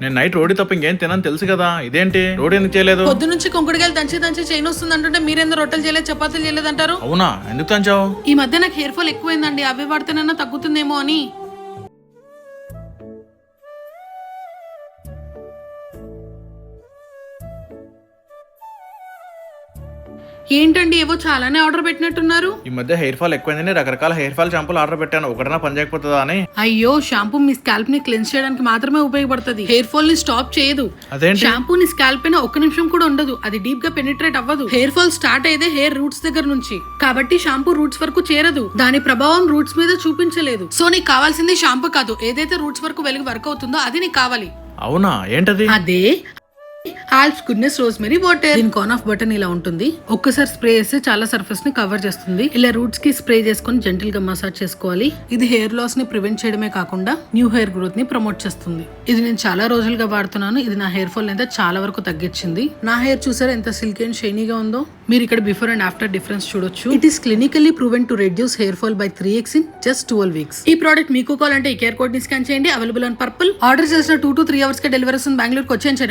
నేను నైట్ రోడి తప్ప ఇంకేం తినని తెలుసు కదా, ఇదేంటి రోడి ఎందుకు చేయలేదు? పొద్దు నుంచి కొంకుడుగాయలు దంచి చైన్ వస్తుంది అంటుంటే మీరేందో రొట్టెలు చేయలేదు, చపాతీలు చేయలేదు అంటారు. అవునా, ఎందుకు తంచావు? ఈ మధ్య నాకు హెయిర్ ఫాల్ ఎక్కువైందండి, అవి వాడితేనన్నా తగ్గుతుందేమో అని. ఏంటండి ఏవో చాలానే ఆర్డర్ పెట్టినట్టున్నారు. ఈ మధ్య హెయిర్ ఫాల్ ఎక్కువైందని రకరకాల హెయిర్ ఫాల్ షాంపూలు ఆర్డర్ పెట్టాను, ఒకటనా పని చేయకపోతుందా అని. అయ్యో, షాంపూ మీ స్కాల్ప్ ని క్లెన్స్ చేయడానికి మాత్రమే ఉపయోగపడుతుంది, హెయిర్ ఫాల్ ని స్టాప్ చేయదు. అదేంటి? షాంపూ ని స్కాల్ప్ పైన ఒక్క నిమిషం కూడా ఉండదు, అది డీప్ గా పెనిట్రేట్ అవ్వదు. హెయిర్ ఫాల్ స్టార్ట్ అయ్యేదే హెయిర్ రూట్స్ దగ్గర నుంచి, కాబట్టి షాంపూ రూట్స్ వరకు చేరదు, దాని ప్రభావం రూట్స్ మీద చూపించలేదు. సో నీకు కావాల్సింది షాంపూ కాదు, ఏదైతే రూట్స్ వరకు వెలిగి వర్క్ అవుతుందో అది నీకు కావాలి. అవునా, ఏంటది? అదే ఆల్ప్స్ గుడ్నెస్ రోజ్మెరీ వాటర్. దీని కాన్ ఆఫ్ బటన్ ఇలా ఉంటుంది, ఒక్కసారి స్ప్రే చేస్తే చాలా సర్ఫేస్ ని కవర్ చేస్తుంది. ఇలా రూట్స్ కి స్ప్రే చేసుకుని జెంటిల్ గా మసాజ్ చేసుకోవాలి. ఇది హెయిర్ లాస్ ని ప్రివెంట్ చేయడమే కాకుండా న్యూ హెయిర్ గ్రోత్ ని ప్రమోట్ చేస్తుంది. ఇది నేను చాలా రోజులుగా వాడుతున్నాను, ఇది నా హెయిర్ ఫాల్ అయితే చాలా వరకు తగ్గించింది. నా హెయిర్ చూసారా ఎంత సిల్కీ అండ్ షైనీగా ఉందో. మీరు ఇక్కడ బిఫోర్ అండ్ ఆఫ్టర్ డిఫరెన్స్ చూడొచ్చు. It is clinically proven to reduce hair fall by 3x in just 12 weeks. ఈ ప్రోడక్ట్ మీకు కావాలంటే ఈ కేర్ కోడ్ ని స్కాన్ చేయండి, అవైలబుల్ ఆన్ పర్పుల్. ఆర్డర్ చేసిన 2 to 3 hours కి డెలివరీ వస్తుంది. బెంగళూరుకి వచ్చేయండి.